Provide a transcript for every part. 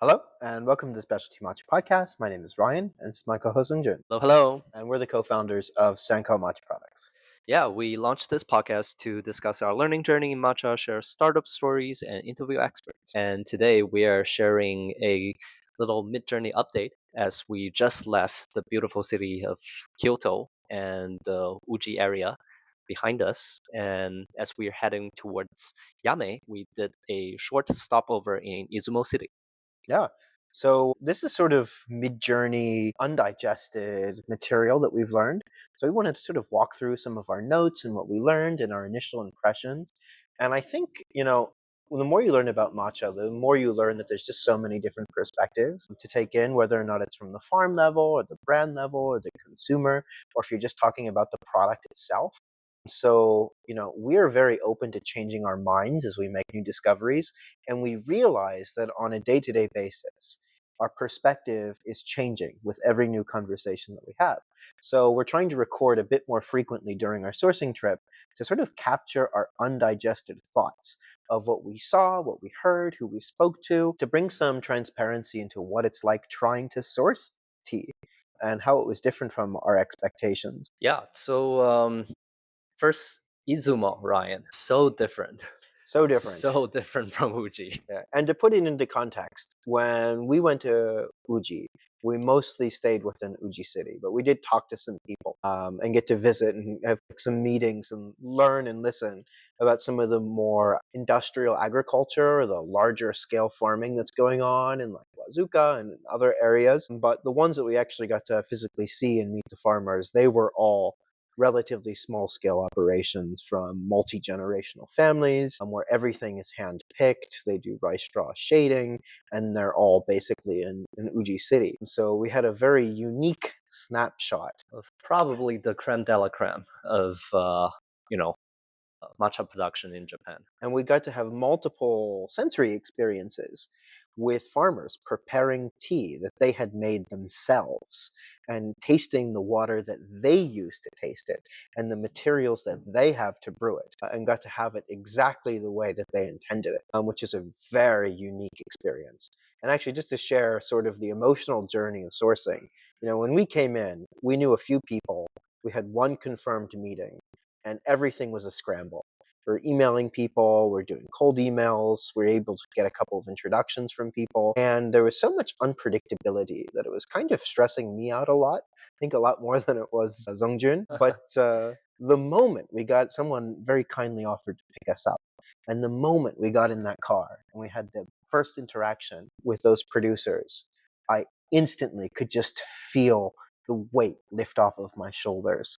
Hello, and welcome to the Specialty Matcha Podcast. My name is Ryan, and this is my co-host Zongjun, Hello, hello. and we're the co-founders of Sanko Matcha Products. Yeah, we launched this podcast to discuss our learning journey in matcha, share startup stories, and interview experts. And today we are sharing a little mid-journey update as we just left the beautiful city of Kyoto and the Uji area behind us. And as we're heading towards Yame, we did a short stopover in Izumo City. Yeah, so this is sort of mid-journey, undigested material that we've learned. So we wanted to sort of walk through some of our notes and what we learned and our initial impressions. And I think, the more you learn about matcha, the more you learn that there's just so many different perspectives to take in, whether or not it's from the farm level or the brand level or the consumer, or if you're just talking about the product itself. So, we're very open to changing our minds as we make new discoveries. And we realize that on a day to day basis, our perspective is changing with every new conversation that we have. So, we're trying to record a bit more frequently during our sourcing trip to sort of capture our undigested thoughts of what we saw, what we heard, who we spoke to bring some transparency into what it's like trying to source tea and how it was different from our expectations. Yeah, so first, Izumo, Ryan. So different. So different. So different from Uji. Yeah. And to put it into context, when we went to Uji, we mostly stayed within Uji City, but we did talk to some people and get to visit and have some meetings and learn and listen about some of the more industrial agriculture, or the larger scale farming that's going on in like Wazuka and other areas. But the ones that we actually got to physically see and meet the farmers, they were all relatively small scale operations from multi generational families where everything is hand picked. They do rice straw shading, and they're all basically in Uji City. So we had a very unique snapshot. Of probably the creme de la creme of, you know, matcha production in Japan. And we got to have multiple sensory experiences with farmers preparing tea that they had made themselves and tasting the water that they use to taste it and the materials that they have to brew it, and got to have it exactly the way that they intended it, which is a very unique experience. And actually, just to share sort of the emotional journey of sourcing, when we came in, we knew a few people, we had one confirmed meeting, and everything was a scramble. We're emailing people, we're doing cold emails, we're able to get a couple of introductions from people. And there was so much unpredictability that it was kind of stressing me out a lot. I think a lot more than it was Zongjun. But the moment we got someone very kindly offered to pick us up, and the moment we got in that car and we had the first interaction with those producers, I instantly could just feel the weight lift off of my shoulders.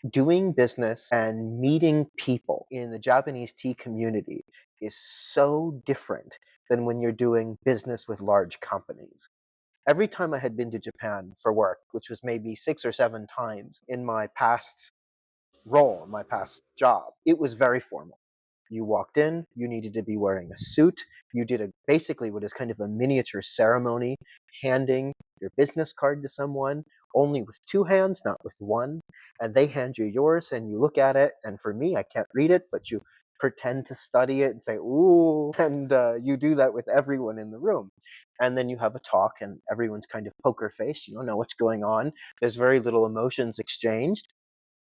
Doing business and meeting people in the Japanese tea community is so different than when you're doing business with large companies. Every time I had been to Japan for work, which was maybe 6 or 7 times in my past role, my past job, it was very formal. You walked in, you needed to be wearing a suit. You did basically what is kind of a miniature ceremony, handing your business card to someone, only with two hands, not with one. And they hand you yours, and you look at it. And for me, I can't read it, but you pretend to study it and say, ooh. And you do that with everyone in the room. And then you have a talk, and everyone's kind of poker faced. You don't know what's going on. There's very little emotions exchanged.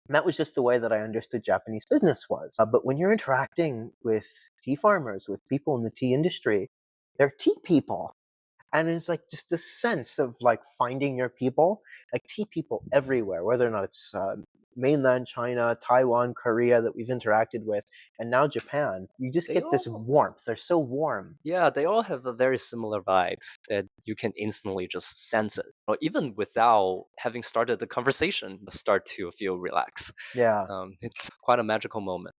And that was just the way that I understood Japanese business was. But when you're interacting with tea farmers, with people in the tea industry, they're tea people. And it's like just the sense of like finding your people, like tea people everywhere, whether or not it's mainland China, Taiwan, Korea that we've interacted with, and now Japan. You just They get this all, warmth. They're so warm. yeah, they all have a very similar vibe that you can instantly just sense it. Or even without having started the conversation, start to feel relaxed. Yeah. It's quite a magical moment.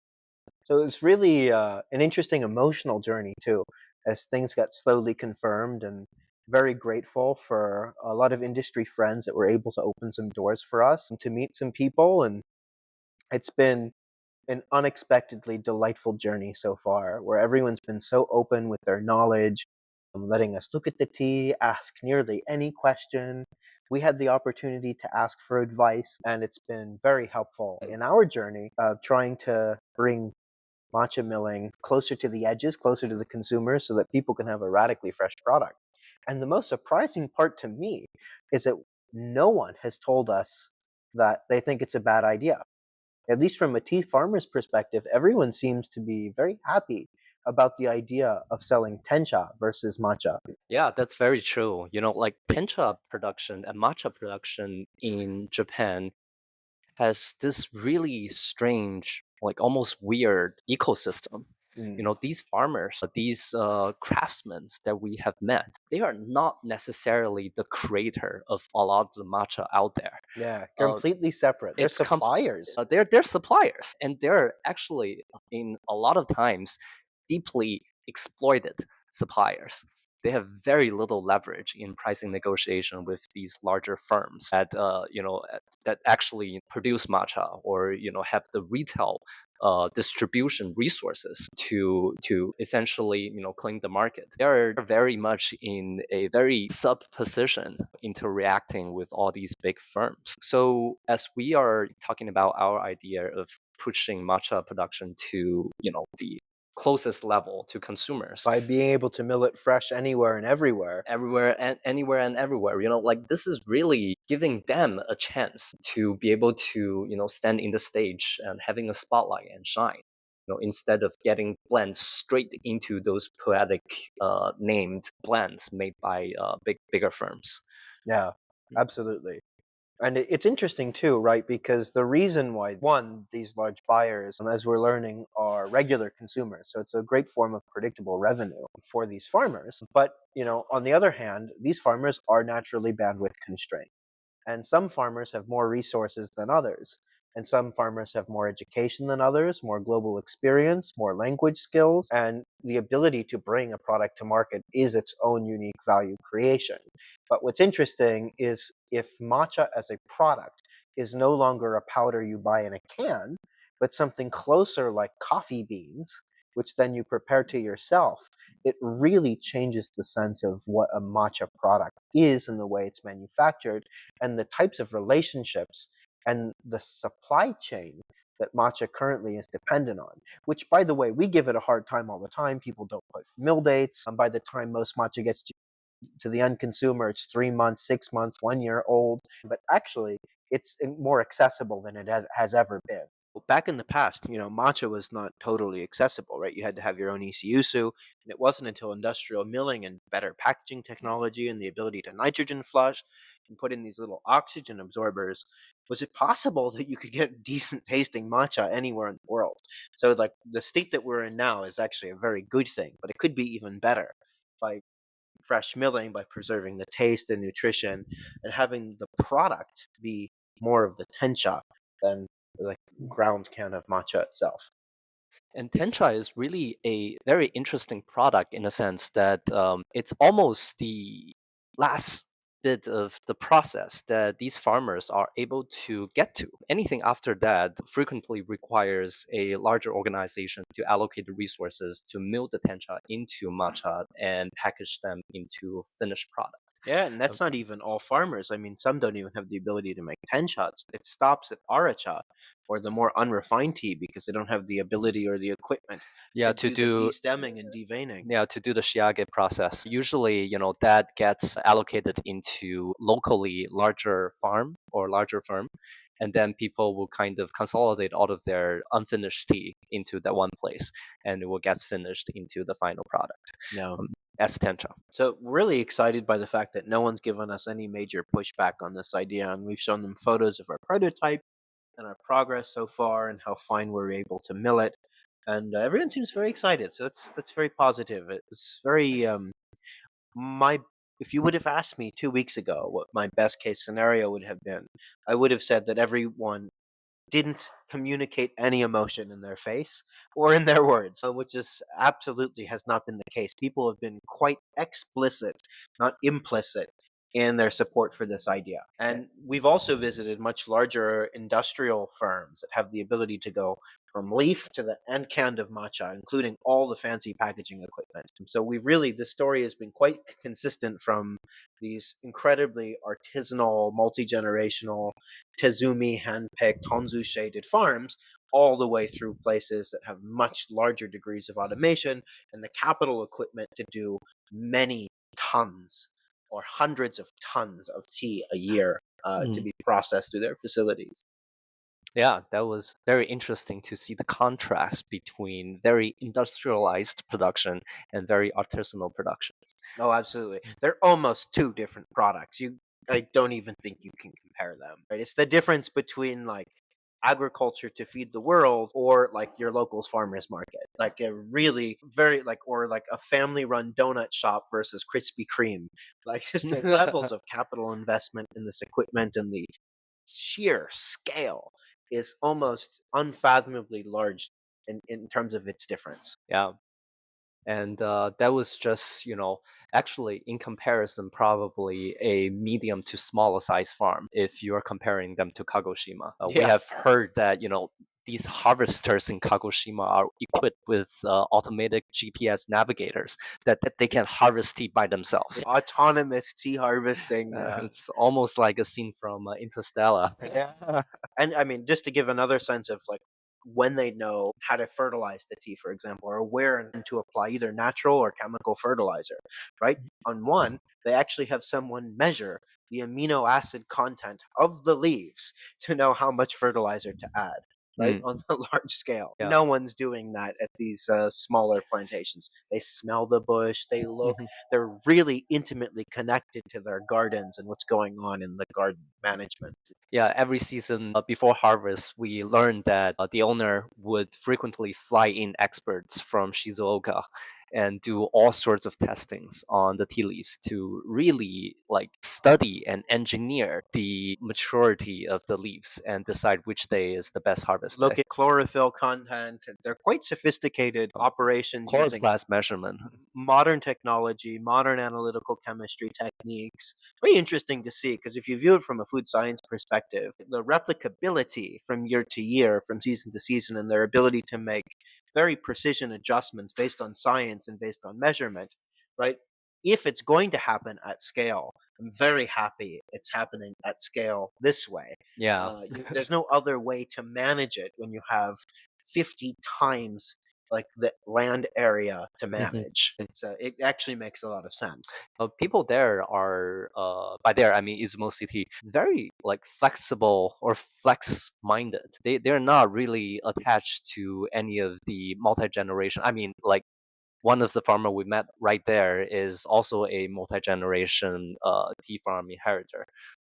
So it was really an interesting emotional journey too, as things got slowly confirmed, and very grateful for a lot of industry friends that were able to open some doors for us and to meet some people. And it's been an unexpectedly delightful journey so far, where everyone's been so open with their knowledge, letting us look at the tea, ask nearly any question. We had the opportunity to ask for advice, and it's been very helpful in our journey of trying to bring matcha milling closer to the edges, closer to the consumers, so that people can have a radically fresh product. And the most surprising part to me is that no one has told us that they think it's a bad idea. At least from a tea farmer's perspective, everyone seems to be very happy about the idea of selling tencha versus matcha. Yeah, that's very true. Like tencha production and matcha production in Japan has this really strange, like almost weird ecosystem. Mm. These farmers, these craftsmen that we have met, they are not necessarily the creator of a lot of the matcha out there. Yeah, Uh, completely separate. They're it's suppliers. they're suppliers, and they're actually in a lot of times deeply exploited suppliers. They have very little leverage in pricing negotiation with these larger firms that actually produce matcha, or have the retail distribution resources to essentially claim the market. They are very much in a very sub position interacting with all these big firms. So as we are talking about our idea of pushing matcha production to the closest level to consumers, By being able to mill it fresh anywhere and everywhere. everywhere and anywhere and everywhere, like this is really giving them a chance to be able to stand in the stage and having a spotlight and shine, instead of getting blends straight into those poetic named blends made by bigger firms. Yeah, absolutely. And it's interesting too, right? Because the reason why, one, these large buyers, as we're learning, are regular consumers. So it's a great form of predictable revenue for these farmers. But, on the other hand, these farmers are naturally bandwidth constrained. And some farmers have more resources than others. And some farmers have more education than others, more global experience, more language skills, and the ability to bring a product to market is its own unique value creation. But what's interesting is if matcha as a product is no longer a powder you buy in a can, but something closer like coffee beans, which then you prepare to yourself, it really changes the sense of what a matcha product is and the way it's manufactured and the types of relationships and the supply chain that matcha currently is dependent on. Which, by the way, we give it a hard time all the time. People don't put mill dates. And by the time most matcha gets to the end consumer, it's 3 months, 6 months, 1 year old. But actually, it's more accessible than it has ever been. Back in the past, matcha was not totally accessible, right? You had to have your own ECUSU, and it wasn't until industrial milling and better packaging technology and the ability to nitrogen flush and put in these little oxygen absorbers was it possible that you could get decent tasting matcha anywhere in the world. So, like, the state that we're in now is actually a very good thing, but it could be even better by fresh milling, by preserving the taste and nutrition, and having the product be more of the tencha than like ground can of matcha itself. And tencha is really a very interesting product in a sense that it's almost the last bit of the process that these farmers are able to get to. Anything after that frequently requires a larger organization to allocate the resources to mill the tencha into matcha and package them into finished product. Yeah, and that's not even all farmers. I mean, some don't even have the ability to make tenchas. It stops at aracha or the more unrefined tea because they don't have the ability or the equipment Yeah, to to do the do destemming and deveining. to do the shiage process. Usually, that gets allocated into locally larger farm or larger firm, and then people will kind of consolidate all of their unfinished tea into that one place, and it will get finished into the final product No. um, as tencha. So really excited by the fact that no one's given us any major pushback on this idea, and we've shown them photos of our prototype and our progress so far, and how fine we're able to mill it, and everyone seems very excited. So that's very positive. It's very my. If you would have asked me 2 weeks ago what my best case scenario would have been, I would have said that everyone didn't communicate any emotion in their face or in their words, which is absolutely has not been the case. People have been quite explicit, not implicit, in their support for this idea. And we've also visited much larger industrial firms that have the ability to go from leaf to the end can of matcha, including all the fancy packaging equipment. So this story has been quite consistent from these incredibly artisanal, multi-generational, Tezumi hand-picked, Honzu shaded farms, all the way through places that have much larger degrees of automation and the capital equipment to do many tons or hundreds of tons of tea a year to Mm. be processed through their facilities. Yeah, that was very interesting to see the contrast between very industrialized production and very artisanal productions. Oh, absolutely. They're almost two different products. I don't even think you can compare them. Right? It's the difference between like agriculture to feed the world or like your local's farmers market. Like a really very like or like a family run donut shop versus Krispy Kreme. Like just the levels of capital investment in this equipment and the sheer scale is almost unfathomably large in terms of its difference. Yeah. And that was just, actually in comparison, probably a medium to smaller size farm if you're comparing them to Kagoshima. We Yeah. have heard that, these harvesters in Kagoshima are equipped with automated GPS navigators that they can harvest tea by themselves. Autonomous tea harvesting. It's almost like a scene from Interstellar. Yeah. And I mean, just to give another sense of like when they know how to fertilize the tea, for example, or where and to apply either natural or chemical fertilizer, right? On one, they actually have someone measure the amino acid content of the leaves to know how much fertilizer to add. Right Mm, on a large scale, yeah. no one's doing that at these smaller plantations. They smell the bush. They look. Mhm. They're really intimately connected to their gardens and what's going on in the garden management. Yeah, every season before harvest, we learned that the owner would frequently fly in experts from Shizuoka and do all sorts of testings on the tea leaves to really like study and engineer the maturity of the leaves and decide which day is the best harvest Look day. at chlorophyll content. They're quite sophisticated Um, operations using Chloroplast measurement. modern technology, modern analytical chemistry techniques. Very interesting to see because if you view it from a food science perspective, the replicability from year to year, from season to season, and their ability to make very precision adjustments based on science and based on measurement, right? If it's going to happen at scale, I'm very happy it's happening at scale this way. Yeah. There's no other way to manage it when you have 50 times like the land area to manage. It actually makes a lot of sense. People there are by there I mean Izumo City very like flexible or flex minded. They're not really attached to any of the multi generation. I mean like one of the farmer we met right there is also a multi generation tea farm inheritor.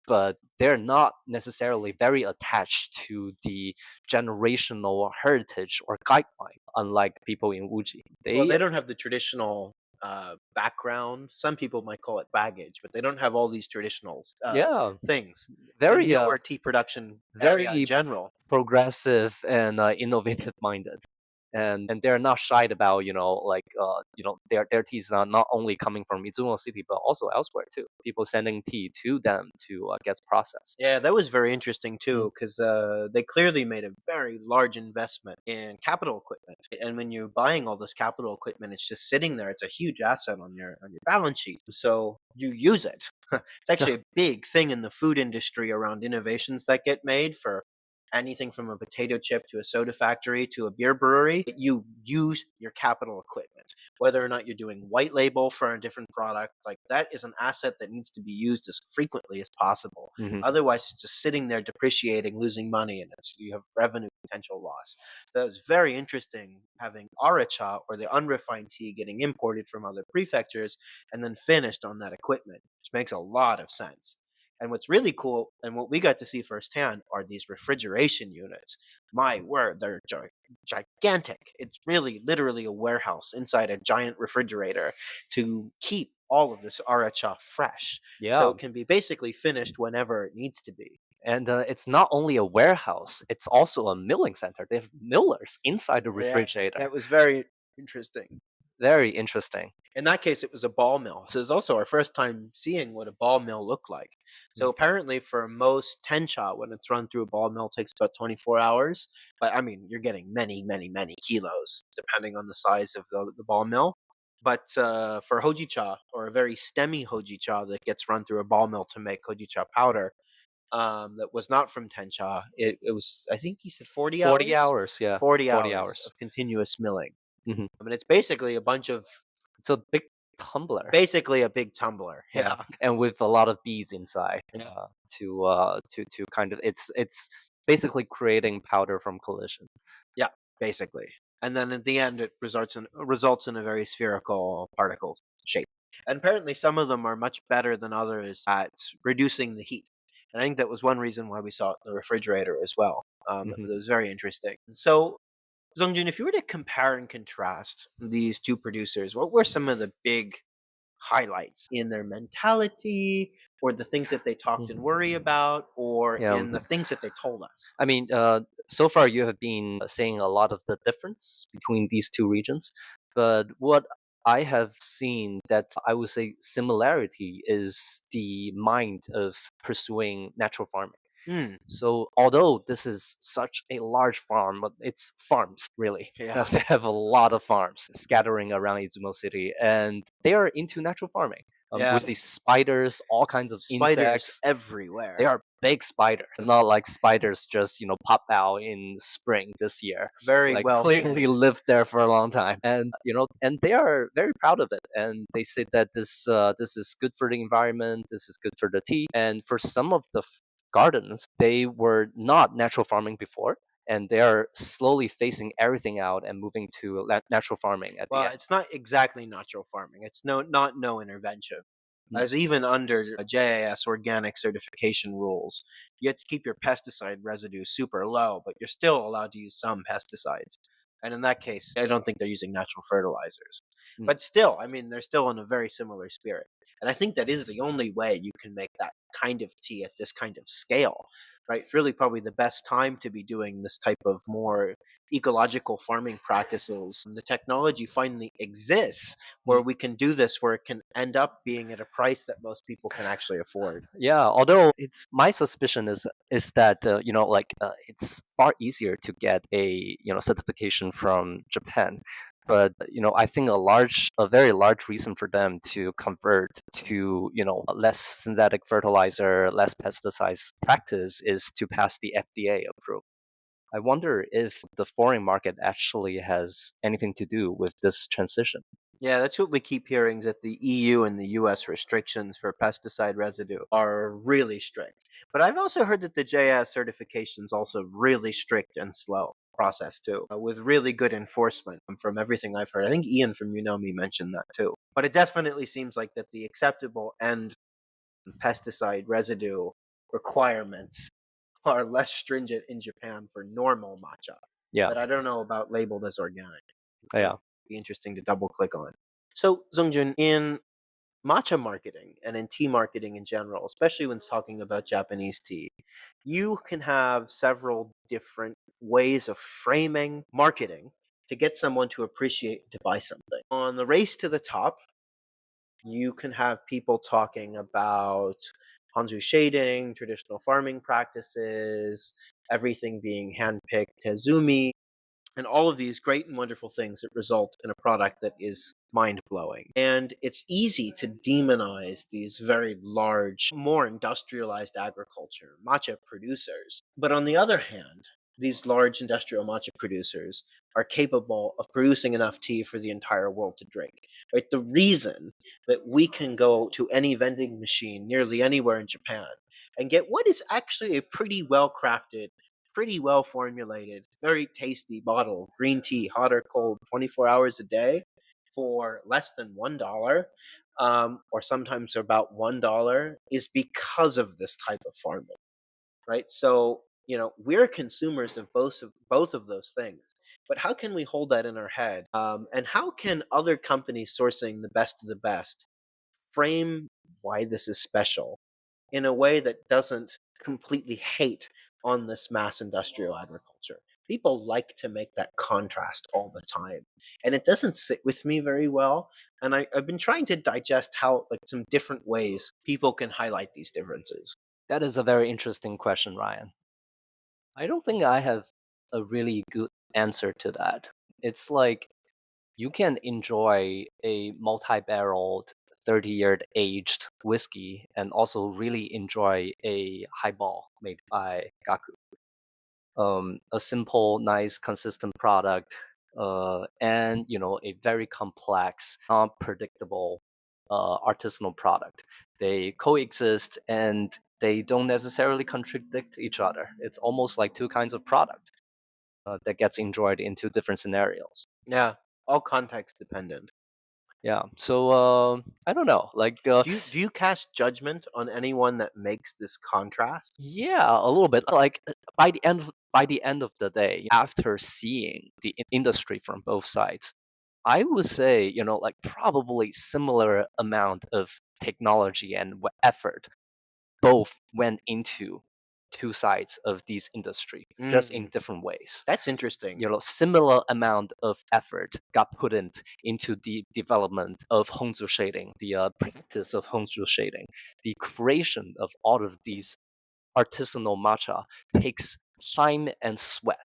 But they're not necessarily very attached to the generational heritage or guideline, unlike people in Uji. Well, They they don't have the traditional background. Some people might call it baggage, but they don't have all these traditional yeah, things. It's a very newer tea production area in very general. progressive and innovative minded, and they're not shy about like their teas are not only coming from Izumo City but also elsewhere too. People sending tea to them to get processed. Yeah, that was very interesting Mm. too, because they clearly made a very large investment in capital equipment. And when you're buying all this capital equipment, it's just sitting there. It's a huge asset on your balance sheet. So you use it. It's actually a big thing in the food industry around innovations that get made for anything from a potato chip to a soda factory to a beer brewery. You use your capital equipment. Whether or not you're doing white label for a different product, like that is an asset that needs to be used as frequently as possible. Mhm. Otherwise, it's just sitting there depreciating, losing money, and you have revenue potential loss. So it's very interesting having aracha or the unrefined tea getting imported from other prefectures and then finished on that equipment, which makes a lot of sense. And what's really cool, and what we got to see firsthand, are these refrigeration units. My word, they're gigantic. It's really literally a warehouse inside a giant refrigerator to keep all of this aracha fresh. So Yeah, it can be basically finished whenever it needs to be. and it's not only a warehouse; it's also a milling center. They have millers inside the Yeah, refrigerator. that was very interesting. Very interesting. In that case, it was a ball mill. So it's also our first time seeing what a ball mill looked like. So Mm. apparently, for most tencha, when it's run through a ball mill, it takes about 24 hours. But I mean, you're getting many, many, many kilos depending on the size of the ball mill. But for hojicha, or a very stemmy hojicha that gets run through a ball mill to make hojicha powder, that was not from tencha, it was, I think he said 40 40 hours? hours, yeah, 40 40 hours hours. of continuous milling. Mhm. I mean, it's basically a bunch of It's a big tumbler. Basically a big tumbler. Yeah, Yeah. and with a lot of bees inside, Yeah. to kind of it's basically creating powder from collision. Yeah, basically. And then at the end, it results in a very spherical particle shape. And apparently, some of them are much better than others at reducing the heat. And I think that was one reason why we saw it in the refrigerator as well. Hmm. That was very interesting. So, Zongjun, if you were to compare and contrast these two producers, what were some of the big highlights in their mentality, or the things that they talked and worry about, or Yeah. in the things that they told us? I mean, so far you have been saying a lot of the difference between these two regions, but what I have seen that I would say similarity is the mind of pursuing natural farming. Hmm. So although this is such a large farm, but it's farms really. Yeah. They have a lot of farms scattering around Izumo City, and they are into natural farming. Yeah. We see spiders, all kinds of Spiders insects. They everywhere. are big spiders, not like spiders just pop out in spring this year. Very Like well clearly feeding. lived there for a long time, and and they are very proud of it. And they say that this is good for the environment, this is good for the tea, and for some of the gardens, they were not natural farming before, and they are slowly phasing everything out and moving to natural farming at the Well, end. it's not exactly natural farming. It's not no intervention. Mm. As even under JAS organic certification rules, you have to keep your pesticide residue super low, but you're still allowed to use some pesticides. And in that case, I don't think they're using natural fertilizers. Mm. But still, I mean, they're still in a very similar spirit. And I think that is the only way you can make that kind of tea at this kind of scale, right? It's really probably the best time to be doing this type of more ecological farming practices. The technology finally exists where Mm. we can do this, where it can end up being at a price that most people can actually afford. Yeah, although it's my suspicion is that it's far easier to get a certification from Japan, but I think a very large reason for them to convert to less synthetic fertilizer, less pesticides practice is to pass the FDA approval. I wonder if the foreign market actually has anything to do with this transition. Yeah, that's what we keep hearing, is that the EU and the US restrictions for pesticide residue are really strict. But I've also heard that the JS certification's also really strict and slow process too, with really good enforcement from everything I've heard. I think Ian from Me mentioned that too. But it definitely seems like that the acceptable end pesticide residue requirements are less stringent in Japan for normal matcha. Yeah, But I don't know about labeled as organic. It yeah. would be interesting to double click on. So, Zongjun, in matcha marketing and in tea marketing in general, especially when talking about Japanese tea, you can have several different ways of framing marketing to get someone to appreciate to buy something. On the race to the top, you can have people talking about Hanzu shading, traditional farming practices, everything being handpicked Tezumi, and all of these great and wonderful things that result in a product that is mind blowing. And it's easy to demonize these very large, more industrialized agriculture, matcha producers. But on the other hand, these large industrial matcha producers are capable of producing enough tea for the entire world to drink. Right? The reason that we can go to any vending machine nearly anywhere in Japan and get what is actually a pretty well crafted, pretty well formulated, very tasty bottle of green tea, hot or cold, 24 hours a day for less than $1, or sometimes about $1, is because of this type of farming, right? So, we're consumers of both of those things. But how can we hold that in our head? And how can other companies sourcing the best of the best frame why this is special in a way that doesn't completely hate on this mass industrial agriculture? People like to make that contrast all the time, and it doesn't sit with me very well. And I've been trying to digest how, like, some different ways people can highlight these differences. That is a very interesting question, Ryan. I don't think I have a really good answer to that. It's like you can enjoy a multi-barreled 30-year aged whiskey and also really enjoy a highball made by Gaku. A simple, nice, consistent product, and a very complex, unpredictable artisanal product. They coexist and they don't necessarily contradict each other. It's almost like two kinds of product that gets enjoyed in two different scenarios. Yeah, all context dependent. Yeah. So I don't know. Do you cast judgment on anyone that makes this contrast? Yeah, a little bit. Like by the end of the day, after seeing the industry from both sides, I would say, like probably similar amount of technology and effort both went into two sides of these industry, just in Mm, different ways. that's interesting. Similar amount of effort got put into the development of Hongzu shading, the practice of Hongzu shading, the creation of all of these artisanal matcha takes time and sweat,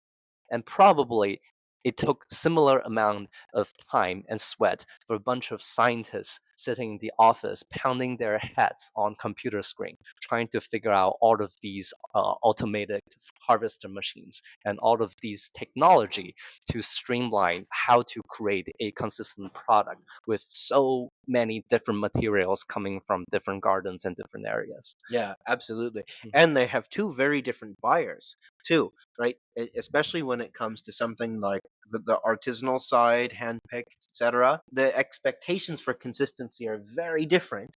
and probably it took similar amount of time and sweat for a bunch of scientists sitting in the office pounding their heads on computer screen trying to figure out all of these automated harvester machines and all of these technology to streamline how to create a consistent product with so many different materials coming from different gardens and different areas. Yeah, absolutely. Mm. And they have two very different buyers too, right? Especially when it comes to something like the artisanal side, handpicked, etc. The expectations for consistency are very different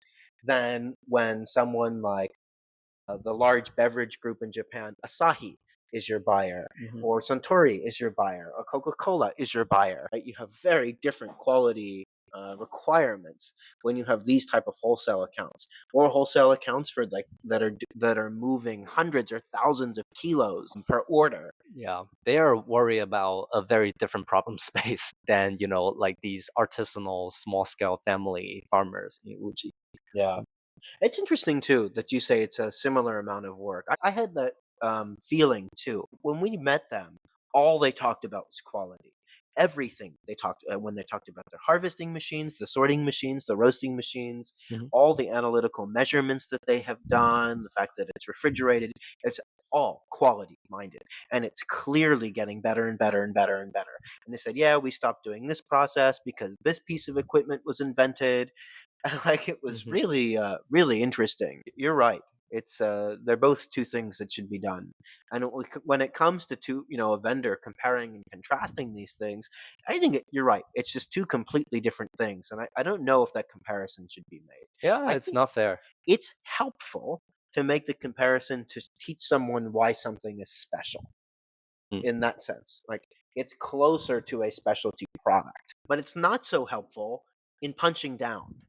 than when someone like the large beverage group in Japan, Asahi, is your buyer, Mhm. or Suntory is your buyer, or Coca Cola is your buyer. Right? You have very different quality requirements when you have these type of wholesale accounts, or wholesale accounts for like that are moving hundreds or thousands of kilos per order. Yeah, they are worried about a very different problem space than, like these artisanal small scale family farmers in Uji. Yeah. It's interesting too that you say it's a similar amount of work. I had that feeling too. When we met them, all they talked about was quality. Everything they talked when they talked about their harvesting machines, the sorting machines, the roasting machines, Mhm. all the analytical measurements that they have done, the fact that it's refrigerated, it's all quality minded, and it's clearly getting better and better and better and better. And they said, "Yeah, we stopped doing this process because this piece of equipment was invented." Like it was Mhm. really interesting. You're right. It's they're both two things that should be done. And when it comes to a vendor comparing and contrasting these things, I think you're right. It's just two completely different things, and I don't know if that comparison should be made. Yeah, I it's think not fair. it's helpful to make the comparison to teach someone why something is special Mm. in that sense. Like it's closer to a specialty product, but it's not so helpful in punching down.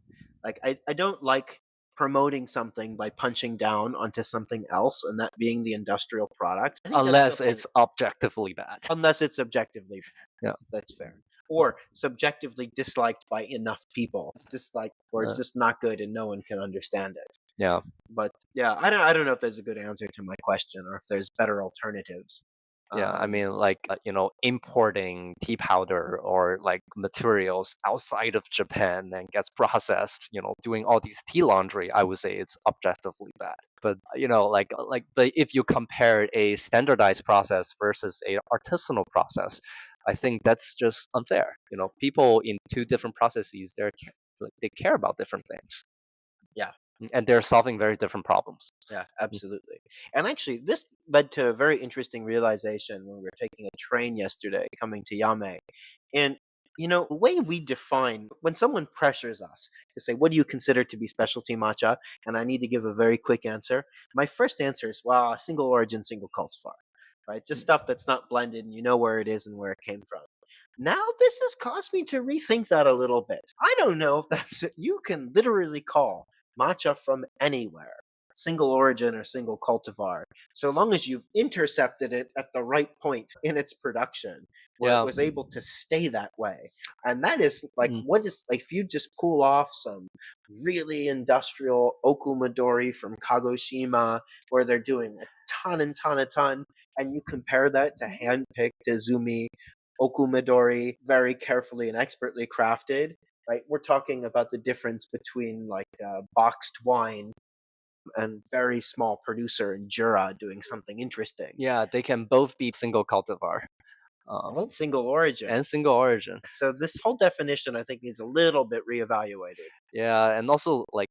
Like I don't like promoting something by punching down onto something else and that being the industrial product. I think that's the Unless point. it's objectively bad. Unless it's objectively bad. Yeah. That's fair. Or subjectively disliked by enough people. It's disliked or it's Uh, just not good and no one can understand it. yeah. But yeah, I don't know if there's a good answer to my question or if there's better alternatives. Yeah, I Um, mean, like, importing tea powder or like materials outside of Japan and gets processed, doing all these tea laundry, I would say it's objectively bad. But, but if you compare a standardized process versus a artisanal process, I think that's just unfair. People in two different processes, they care about different things, yeah. and they're solving very different problems. Yeah, absolutely. And actually, this led to a very interesting realization when we were taking a train yesterday coming to Yame. And, the way we define when someone pressures us to say, what do you consider to be specialty matcha? And I need to give a very quick answer. My first answer is, well, single origin, single cultivar, right? Just stuff that's not blended and you know where it is and where it came from. Now, this has caused me to rethink that a little bit. I don't know if you can literally call matcha from anywhere, single origin or single cultivar, so long as you've intercepted it at the right point in its production where it Yeah. was able to stay that way. And that is like, Mm. what is like, if you just pull off some really industrial okumadori from Kagoshima where they're doing a ton and ton and ton, and you compare that to hand-picked Izumi okumadori, very carefully and expertly crafted, right? We're talking about the difference between like boxed wine and very small producer in Jura doing something interesting. Yeah, they can both be single cultivar. And single origin. and single origin. So this whole definition, I think, needs a little bit reevaluated. Yeah, and also like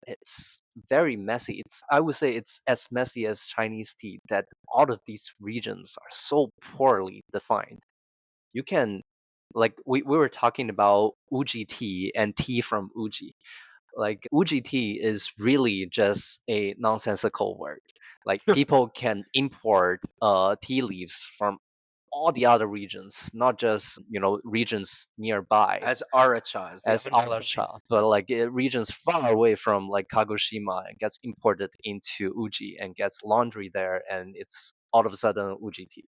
it's very messy. I would say it's as messy as Chinese tea that all of these regions are so poorly defined. You can like we were talking about Uji tea and tea from Uji. Like Uji tea is really just a nonsensical word. Like people can import tea leaves from all the other regions, not just regions nearby As Aracha is the as other name for it. Alacha, but like regions far away from like Kagoshima and gets imported into Uji and gets laundry there, and it's all of a sudden Uji tea.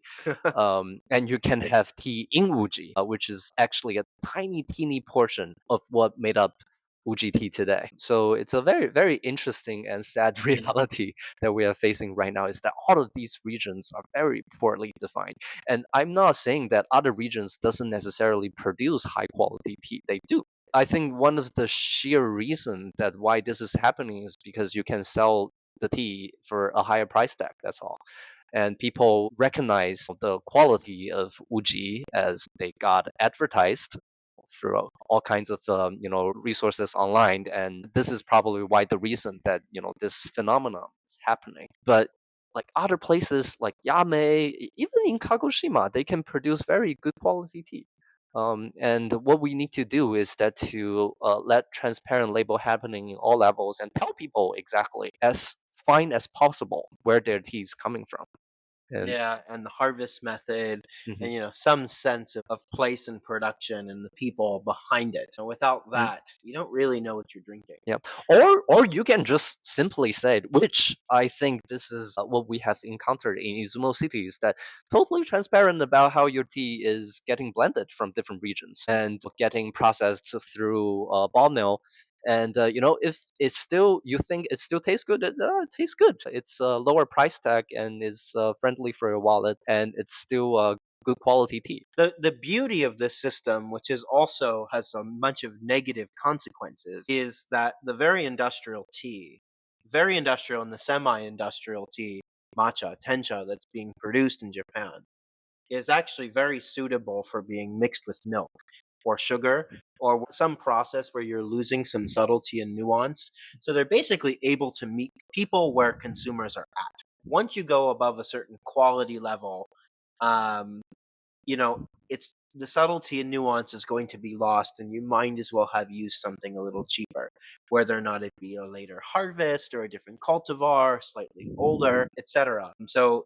And you can have tea in Uji, which is actually a tiny, teeny portion of what made up Uji tea today. So it's a very, very interesting and sad reality that we are facing right now is that all of these regions are very poorly defined. And I'm not saying that other regions doesn't necessarily produce high quality tea. They do. I think one of the sheer reason that why this is happening is because you can sell the tea for a higher price tag. That's all, and people recognize the quality of Uji as they got advertised through all kinds of resources online, and this is probably why the reason that this phenomenon is happening. But like other places like Yame, even in Kagoshima, they can produce very good quality tea. And what we need to do is that to let transparent label happening in all levels and tell people exactly as fine as possible where their tea is coming from. And Yeah, and the harvest method, mhm, and some sense of place and production and the people behind it. And without mm, that, you don't really know what you're drinking. yeah, or you can just simply say it, which I think this is what we have encountered in Izumo cities, that totally transparent about how your tea is getting blended from different regions and getting processed through a ball mill. And if it's still you think it still tastes good, it tastes good. It's a lower price tag and is friendly for your wallet, and it's still good quality tea. The beauty of this system, which is also has a bunch of negative consequences, is that the very industrial and the semi-industrial tea, matcha, tencha, that's being produced in Japan, is actually very suitable for being mixed with milk or sugar or some process where you're losing some subtlety and nuance. So they're basically able to meet people where consumers are at. Once you go above a certain quality level, um, it's the subtlety and nuance is going to be lost, and you might as well have used something a little cheaper, whether or not it be a later harvest or a different cultivar, slightly older, etc. So,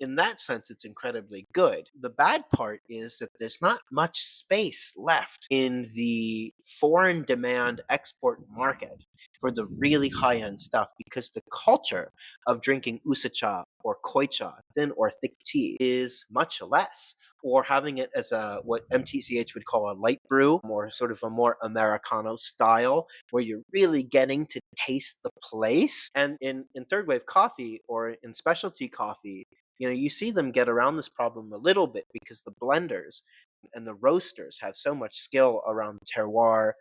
in that sense, it's incredibly good. The bad part is that there's not much space left in the foreign demand export market for the really high end stuff because the culture of drinking usacha or koicha, thin or thick tea, is much less, or having it as a what MTCH would call a light brew, or sort of a more Americano style, where you're really getting to taste the place. And in third wave coffee or in specialty coffee, you see them get around this problem a little bit because the blenders and the roasters have so much skill around terroir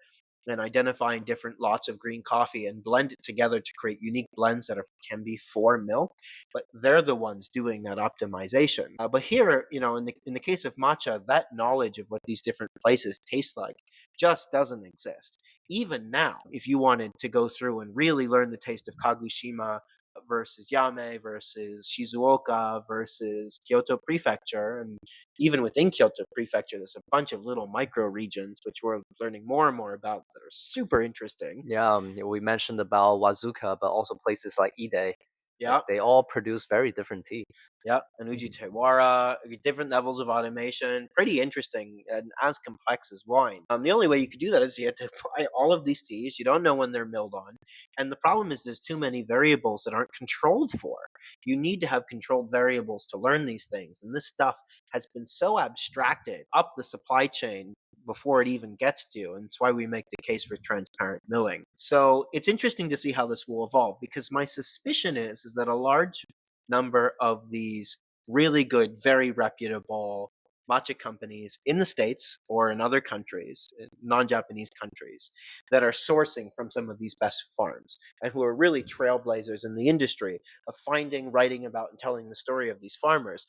and identifying different lots of green coffee and blend it together to create unique blends that can be for milk, but they're the ones doing that optimization. But here, in the case of matcha, that knowledge of what these different places taste like just doesn't exist. Even now, if you wanted to go through and really learn the taste of Kagoshima versus Yame versus Shizuoka versus Kyoto Prefecture, and even within Kyoto Prefecture, there's a bunch of little micro regions which we're learning more and more about that are super interesting. Yeah, we mentioned about Wazuka, but also places like Ide, like Yeah, they all produce very different tea. yeah, and Uji Tewara, different levels of automation, pretty interesting and as complex as wine. The only way you could do that is you have to buy all of these teas. You don't know when they're milled on, and the problem is there's too many variables that aren't controlled for. You need to have controlled variables to learn these things, and this stuff has been so abstracted up the supply chain before it even gets to, and it's why we make the case for transparent milling. So it's interesting to see how this will evolve, because my suspicion is that a large number of these really good, very reputable matcha companies in the States or in other countries, non-Japanese countries, that are sourcing from some of these best farms and who are really trailblazers in the industry of finding, writing about, and telling the story of these farmers,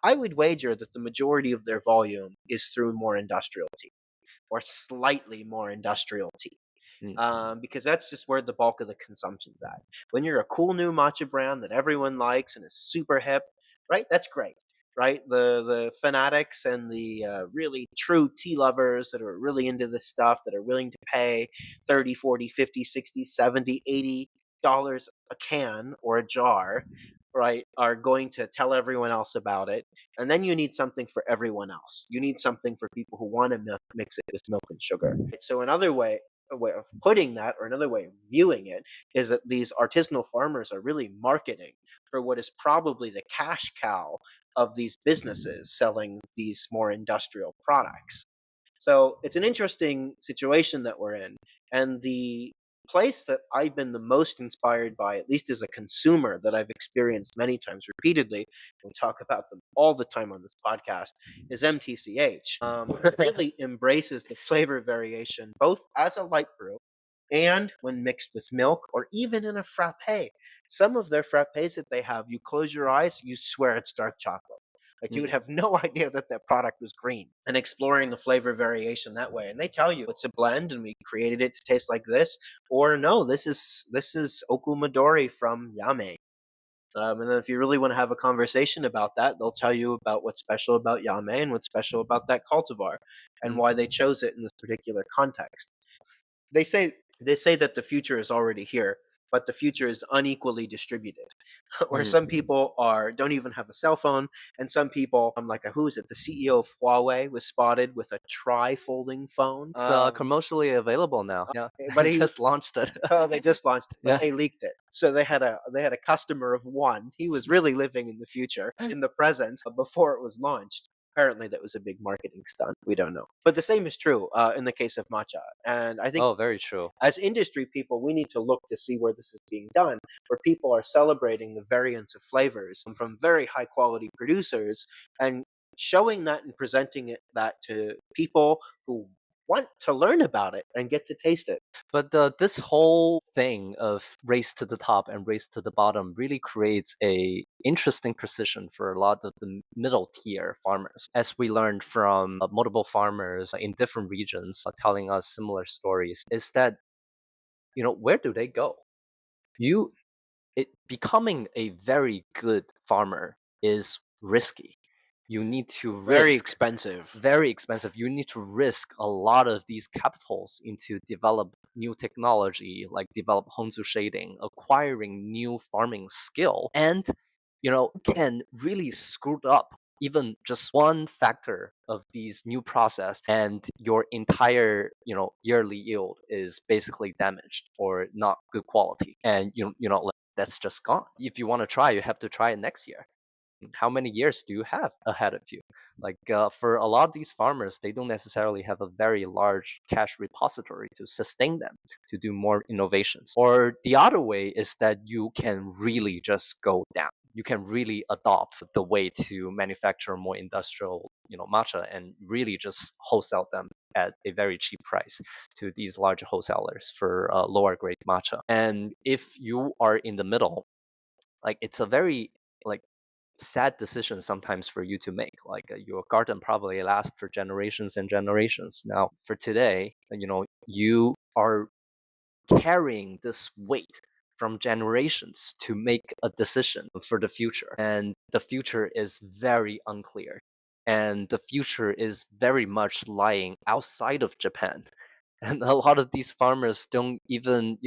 I would wager that the majority of their volume is through more industrial tea or slightly more industrial tea. Mm. Because that's just where the bulk of the consumption's at. When you're a cool new matcha brand that everyone likes and is super hip, right? That's great, right? The fanatics and the really true tea lovers that are really into this stuff, that are willing to pay 30, 40, 50, 60, 70, $80 a can or a jar, right, are going to tell everyone else about it. And then you need something for everyone else. You need something for people who want to mix it with milk and sugar. So another way, a way of putting that, or another way of viewing it, is that these artisanal farmers are really marketing for what is probably the cash cow of these businesses selling these more industrial products. So it's an interesting situation that we're in. And the place that I've been the most inspired by, at least as a consumer, that I've experienced many times repeatedly, and we talk about them all the time on this podcast, is MTCH. It really embraces the flavor variation, both as a light brew and when mixed with milk or even in a frappe. Some of their frappes that they have, you close your eyes, you swear it's dark chocolate. Like you would have no idea that that product was green, and exploring the flavor variation that way. And they tell you it's a blend and we created it to taste like this, or no, this is okumadori from Yame. And then if you really want to have a conversation about that, they'll tell you about what's special about Yame and what's special about that cultivar and Mm. why they chose it in this particular context. They say that the future is already here, but the future is unequally distributed. Where Mm. some people are don't even have a cell phone, and some people, like who is it? The CEO of Huawei was spotted with a tri-folding phone. It's commercially available now. Yeah, But they he just launched it. Oh, they just launched it, but Yeah. they leaked it. So they had a customer of one. He was really living in the future, in the present, before it was launched. Apparently, that was a big marketing stunt. We don't know, but the same is true in the case of matcha. And I think Oh, very true. as industry people, we need to look to see where this is being done, where people are celebrating the variance of flavors from very high quality producers and showing that and presenting that to people who want to learn about it and get to taste it. But this whole thing of race to the top and race to the bottom really creates a interesting position for a lot of the middle tier farmers. As we learned from multiple farmers in different regions telling us similar stories, is that where do they go? You becoming a very good farmer is risky. You need to Very risk expensive. very expensive. You need to risk a lot of these capitals into develop new technology, like develop Honzu shading, acquiring new farming skill, and can really screw up even just one factor of these new process and your entire yearly yield is basically damaged or not good quality and like, that's just gone. If you want to try, you have to try it next year. How many years do you have ahead of you? Like for a lot of these farmers, they don't necessarily have a very large cash repository to sustain them to do more innovations. Or the other way is that you can really just go down. You can really adopt the way to manufacture more industrial, matcha and really just wholesale them at a very cheap price to these large wholesalers for lower grade matcha. And if you are in the middle, like it's a very like sad decision sometimes for you to make. Like your garden probably lasts for generations and generations. Now, for today, you are carrying this weight from generations to make a decision for the future. And the future is very unclear. And the future is very much lying outside of Japan. And a lot of these farmers don't even,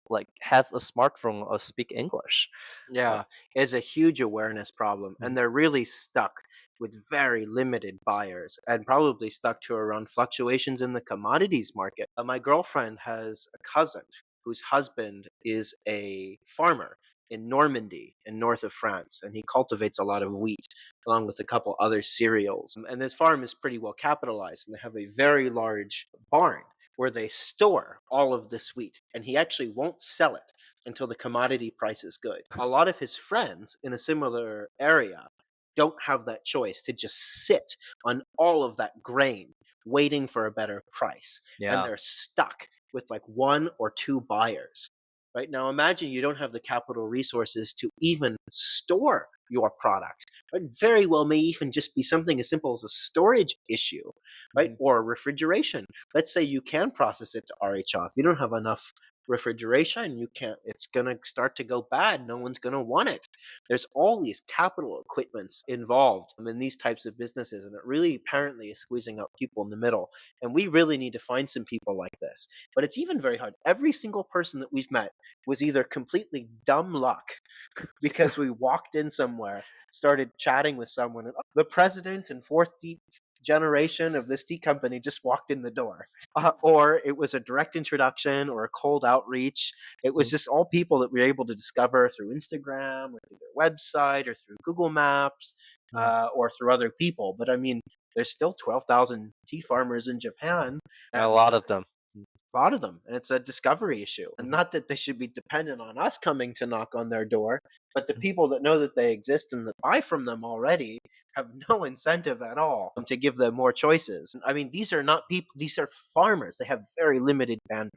like have a smartphone or speak English. Uh, Yeah, it's a huge awareness problem, mm, and they're really stuck with very limited buyers and probably stuck to around fluctuations in the commodities market. My girlfriend has a cousin whose husband is a farmer in Normandy in north of France, and he cultivates a lot of wheat along with a couple other cereals. And this farm is pretty well capitalized, and they have a very large barn where they store all of this wheat, and he actually won't sell it until the commodity price is good. A lot of his friends in a similar area don't have that choice to just sit on all of that grain waiting for a better price. And yeah. they're stuck with like one or two buyers. Right now, imagine you don't have the capital resources to even store your product It very well may even just be something as simple as a storage issue, right? Mhm. Or refrigeration. Let's say you can process it to RHO. If you don't have enough refrigeration, you can't, it's going to start to go bad. No one's going to want it. There's all these capital equipments involved in these types of businesses, and it really apparently is squeezing out people in the middle. And we really need to find some people like this. But it's even very hard. Every single person that we've met was either completely dumb luck because we walked in somewhere, started chatting with someone, and the president and fourth generation of this tea company just walked in the door. Or it was a direct introduction or a cold outreach. It was Mhm. just all people that we were able to discover through Instagram or through their website or through Google Maps, Mm. or through other people. But I mean, there's still 12,000 tea farmers in Japan, A and lot of them. a lot of them, and it's a discovery issue. And Mhm. not that they should be dependent on us coming to knock on their door, but the Mhm. people that know that they exist and that buy from them already have no incentive at all to give them more choices. I mean, these are not people; these are farmers. They have very limited bandwidth.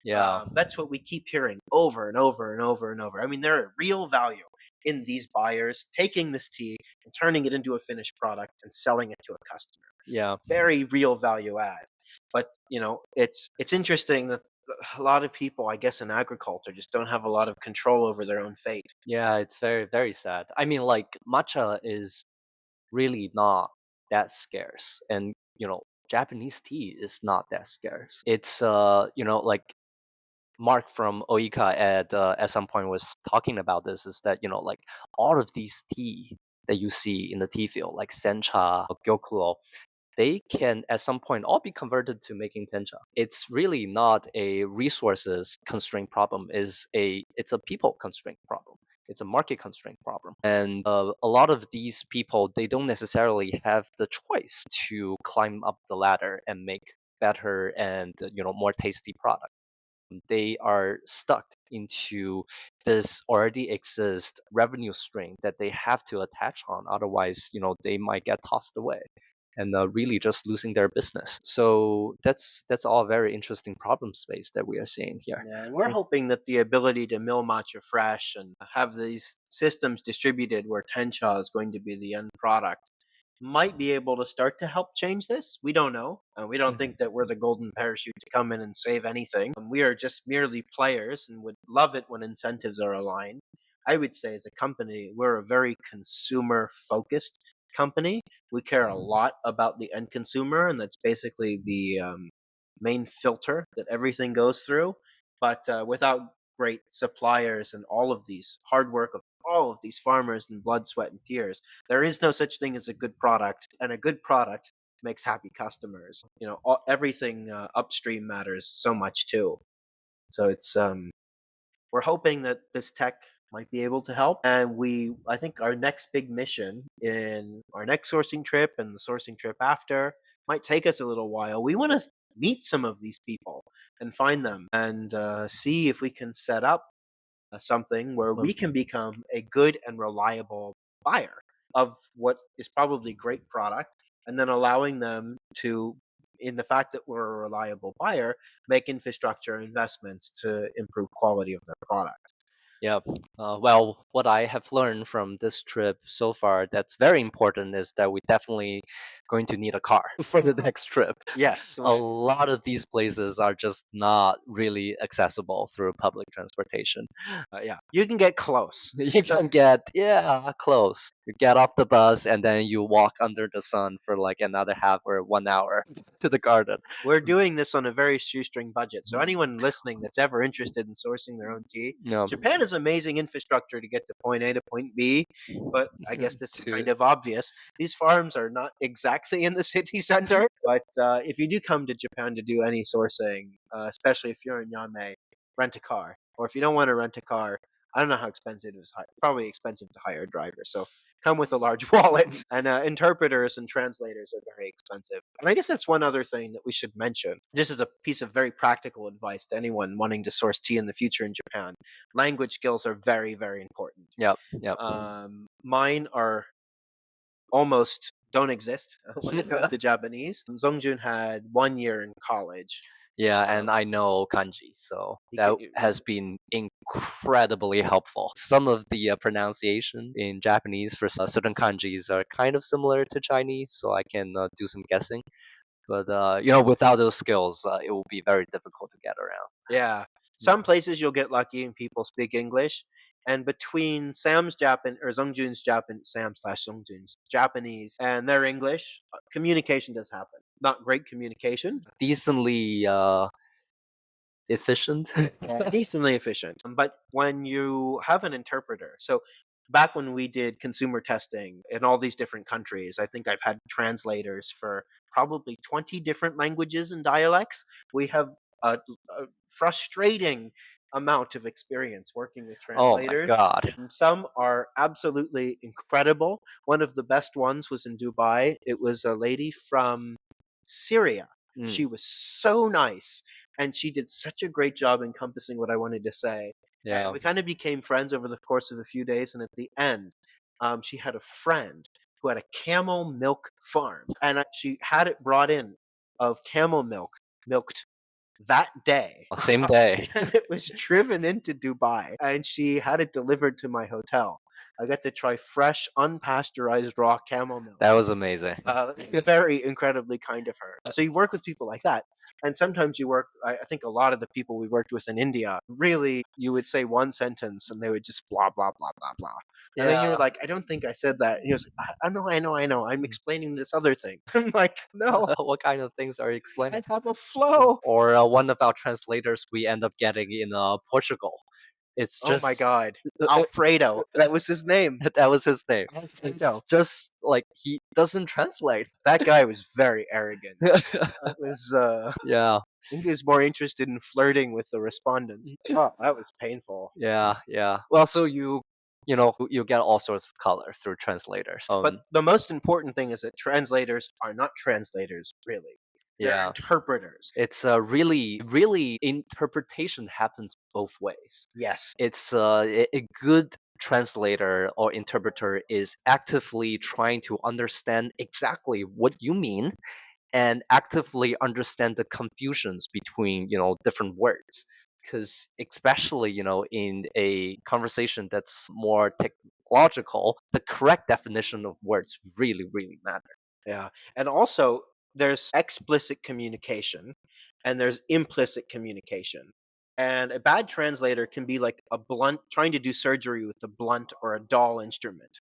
Yeah. That's what we keep hearing over and over and over and over. I mean, there are real value in these buyers taking this tea and turning it into a finished product and selling it to a customer. Yeah. Very real value add. But it's interesting that a lot of people, I guess, in agriculture just don't have a lot of control over their own fate. Yeah, it's very, very sad. I mean, like, matcha is really not that scarce. And, Japanese tea is not that scarce. It's, like Mark from Oika at some point was talking about this is that, like all of these tea that you see in the tea field, like sencha, gyokuro, they can at some point all be converted to making tencha. It's really not a resources constraint problem. It's a people constraint problem. It's a market constraint problem. And a lot of these people, they don't necessarily have the choice to climb up the ladder and make better and more tasty product. They are stuck into this already exist revenue stream that they have to attach on. Otherwise, they might get tossed away and really just losing their business. So that's all very interesting problem space that we are seeing here. Yeah, and we're Mm. hoping that the ability to mill matcha fresh and have these systems distributed where Tensha is going to be the end product might be able to start to help change this. We don't know. And we don't Mhm. think that we're the golden parachute to come in and save anything. We are just merely players and would love it when incentives are aligned. I would say, as a company, we're a very consumer focused company. We care a lot about the end consumer, and that's basically the main filter that everything goes through. But without great suppliers and all of these hard work of all of these farmers and blood, sweat, and tears, there is no such thing as a good product, and a good product makes happy customers. Everything upstream matters so much too. So we're hoping that this tech might be able to help. And I think our next big mission in our next sourcing trip and the sourcing trip after might take us a little while. We want to meet some of these people and find them and see if we can set up something where Well, we can become a good and reliable buyer of what is probably great product, and then allowing them to, in the fact that we're a reliable buyer, make infrastructure investments to improve quality of their product. yeah. Well, what I have learned from this trip so far that's very important is that we definitely going to need a car for the next trip. Yes. A lot of these places are just not really accessible through public transportation. Yeah. You can get close. You So can get, yeah, close. You get off the bus and then you walk under the sun for like another half or 1 hour to the garden. we're doing this on a very shoestring budget. So anyone listening that's ever interested in sourcing their own tea, Yeah. Japan has amazing infrastructure to get to point A to point B. But I guess this is To kind of obvious. These farms are not exactly in the city center. But if you do come to Japan to do any sourcing, especially if you're in Yame, rent a car. Or if you don't want to rent a car, I don't know how expensive it is. Probably expensive to hire a driver. So come with a large wallet. And interpreters and translators are very expensive. And I guess that's one other thing that we should mention. This is a piece of very practical advice to anyone wanting to source tea in the future in Japan. Language skills are very, very important. yep, yep. Mine are almost don't exist when it comes to Japanese. Zongjun had 1 year in college. Yeah, Um, and I know kanji, so you that can, has been incredibly helpful. Some of the pronunciation in Japanese for certain kanjis are kind of similar to Chinese, so I can do some guessing. But without those skills, it will be very difficult to get around. yeah. Yeah. Some places you'll get lucky and people speak English. And between Sam's Japan or Zongjun's Japan, Sam slash Zongjun's Japanese and their English, communication does happen. Not great communication, Decently efficient. decently efficient. But when you have an interpreter, so back when we did consumer testing in all these different countries, I think I've had translators for probably 20 different languages and dialects. We have a frustrating amount of experience working with Oh my translators. god. Some are absolutely incredible. One of the best ones was in Dubai. It was a lady from Syria. Mm, She was so nice and she did such a great job encompassing what I wanted to say. And yeah. we kind of became friends over the course of a few days. And at the end, she had a friend who had a camel milk farm, and she had it brought in of camel milk milked that day. Same day. And it was driven into Dubai, and she had it delivered to my hotel. I got to try fresh, unpasteurized raw camel milk. That was amazing. Very incredibly kind of her. So you work with people like that, and sometimes you work. I think a lot of the people we worked with in India, really, you would say one sentence and they would just blah blah blah blah blah, and then you're Yeah. like, I don't think I said that. And he was like, I know, I know, I know. I'm explaining this other thing. I'm like, no, What kind of things are you explaining? I have a flow. Or one of our translators we end up getting in Portugal. It's Oh my just god, uh, uh, Alfredo. That was his name. that was his name. Alfredo. It's just like he doesn't translate. That guy was very arrogant. It was. Yeah. I think he was more interested in flirting with the respondents. Oh, that was painful. Yeah, yeah. Well, so you get all sorts of color through translators. But the most important thing is that translators are not translators, really. They're Yeah. interpreters. It's really interpretation happens both ways. Yes. It's a good translator or interpreter is actively trying to understand exactly what you mean and actively understand the confusions between different words, because especially in a conversation that's more technological, the correct definition of words really matter. Yeah. And also, there's explicit communication and there's implicit communication. And a bad translator can be like a blunt, trying to do surgery with a blunt or a dull instrument,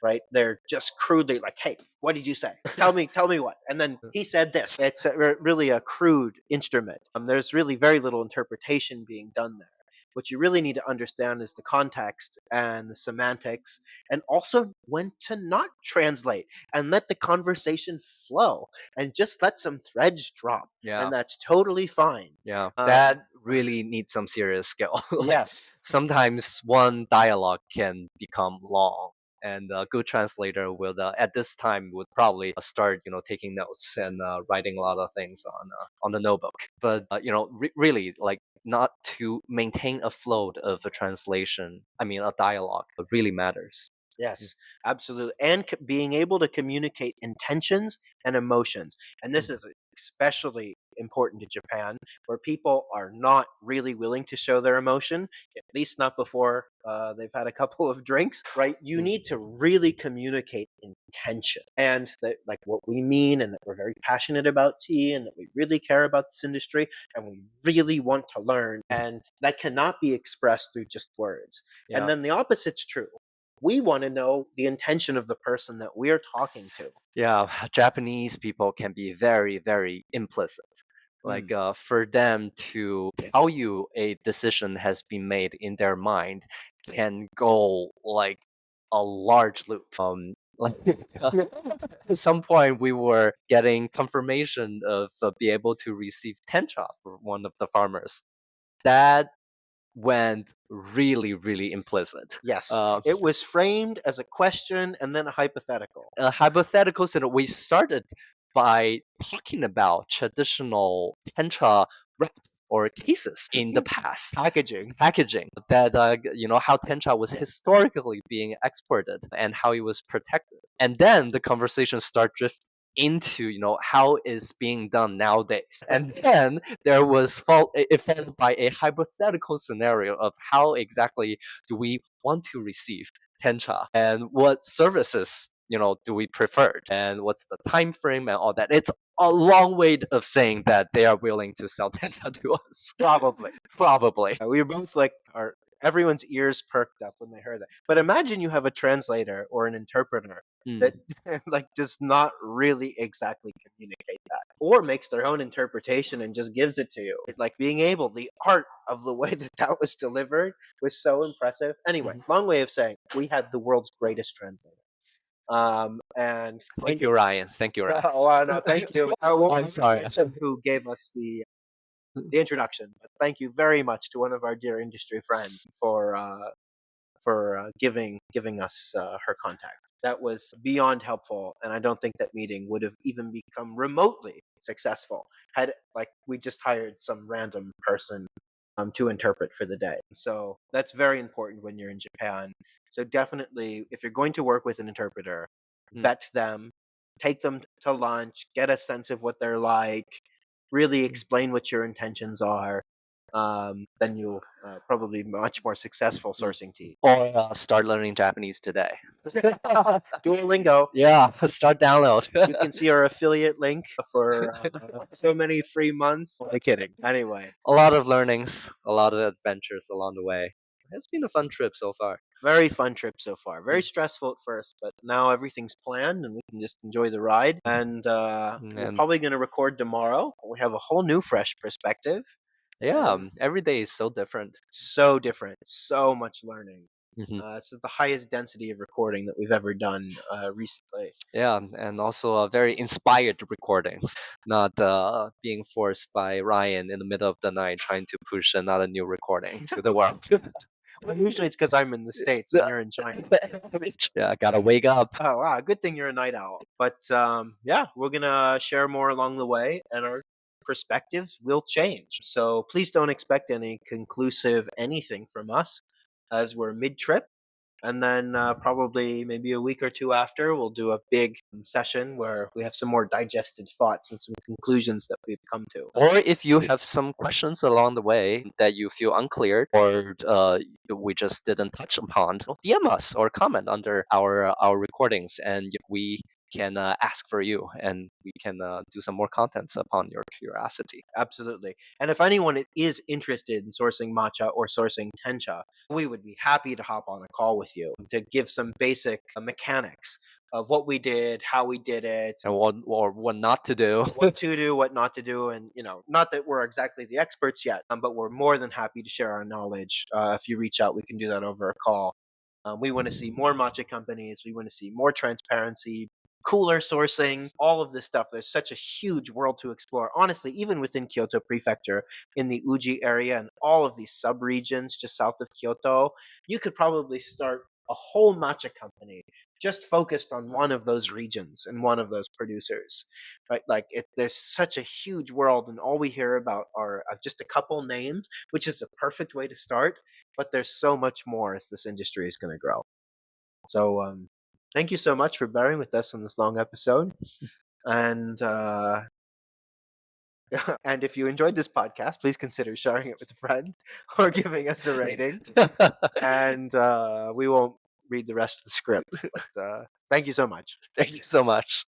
right? They're just crudely like, hey, what did you say? Tell me what. And then he said this. It's really a crude instrument. There's really very little interpretation being done there. What you really need to understand is the context and the semantics, and also when to not translate and let the conversation flow and just let some threads drop. Yeah. And that's totally fine. Yeah, that really needs some serious skill. Like Yes. sometimes one dialogue can become long, and a good translator will, at this time, would probably start, taking notes and writing a lot of things on the notebook. But really, like not to maintain a flow of a translation. I mean, a dialogue really matters. Yeah. Yes, absolutely. And being able to communicate intentions and emotions. And this Mm. is especially important to Japan, where people are not really willing to show their emotion, at least not before they've had a couple of drinks, right? You Mm. need to really communicate intention and that, like, what we mean, and that we're very passionate about tea, and that we really care about this industry, and we really want to learn. And that cannot be expressed through just words. And Yeah. then the opposite's true. We want to know the intention of the person that we're talking to. Yeah, Japanese people can be very implicit. Like Mm. for them to tell you a decision has been made in their mind can go like a large loop. Like at some point we were getting confirmation of be able to receive tencha for one of the farmers. That went really implicit. Yes, it was framed as a question and then a hypothetical. Hypotheticals, and we started by talking about traditional tantra rep or cases in the past. Packaging. Packaging that how tantra was historically being exported and how it was protected, and then the conversation start drift into how it's being done nowadays, and then there was it followed by a hypothetical scenario of how exactly do we want to receive tencha, and what services do we prefer, and what's the time frame and all that. It's a long way of saying that they are willing to sell tencha to us. Probably. Probably. We were both like, everyone's ears perked up when they heard that. But imagine you have a translator or an interpreter that like does not really exactly communicate that, or makes their own interpretation and just gives it to you. Like being able, the art of the way that that was delivered was so impressive. Anyway, long way of saying we had the world's greatest translator. And Thank you, Ryan. Thank you, Ryan. Oh, no, thank you. I'm sorry. Who gave us the introduction. But thank you very much to one of our dear industry friends for giving us her contact. That was beyond helpful, and I don't think that meeting would have even become remotely successful had like we just hired some random person to interpret for the day. So that's very important when you're in Japan. So definitely, if you're going to work with an interpreter, vet them, take them to lunch, get a sense of what they're like, really explain what your intentions are. Then you'll probably be much more successful sourcing tea. Or start learning Japanese today. Duolingo. Yeah, start download. You can see our affiliate link for so many free months. I'm kidding. Anyway, A lot of learnings, a lot of adventures along the way. It's been a fun trip so far. very fun trip so far. Very stressful at first, but now everything's planned and we can just enjoy the ride. And we're And probably going to record tomorrow. We have a whole new, fresh perspective. yeah, And every day is so different. so different. So much learning. Mhm. This is the highest density of recording that we've ever done recently. Yeah, and also very inspired recordings, not being forced by Ryan in the middle of the night trying to push another new recording to the world. Well, usually it's because I'm in the States and you're in China. Yeah, gotta wake up. Oh, wow. Good thing you're a night owl. But yeah, we're going to share more along the way, and our perspectives will change. So please don't expect any conclusive anything from us as we're mid trip. And then probably maybe a week or two after, we'll do a big session where we have some more digested thoughts and some conclusions that we've come to. Or if you have some questions along the way that you feel unclear, or we just didn't touch upon, DM us or comment under our recordings, and we can ask for you, and we can do some more contents upon your curiosity. Absolutely. And if anyone is interested in sourcing matcha or sourcing tencha, we would be happy to hop on a call with you to give some basic mechanics of what we did, how we did it, And what not to do. what to do, what not to do. And, not that we're exactly the experts yet, but we're more than happy to share our knowledge. If you reach out, we can do that over a call. We want to see more matcha companies. We want to see more transparency, cooler sourcing, all of this stuff. There's such a huge world to explore. Honestly, even within Kyoto Prefecture, in the Uji area and all of these sub-regions just south of Kyoto, you could probably start a whole matcha company just focused on one of those regions and one of those producers, right? Like there's such a huge world, and all we hear about are just a couple names, which is a perfect way to start. But there's so much more as this industry is going to grow. So thank you so much for bearing with us on this long episode. And and if you enjoyed this podcast, please consider sharing it with a friend or giving us a rating. And we won't read the rest of the script. But thank you so much. Thank you so much.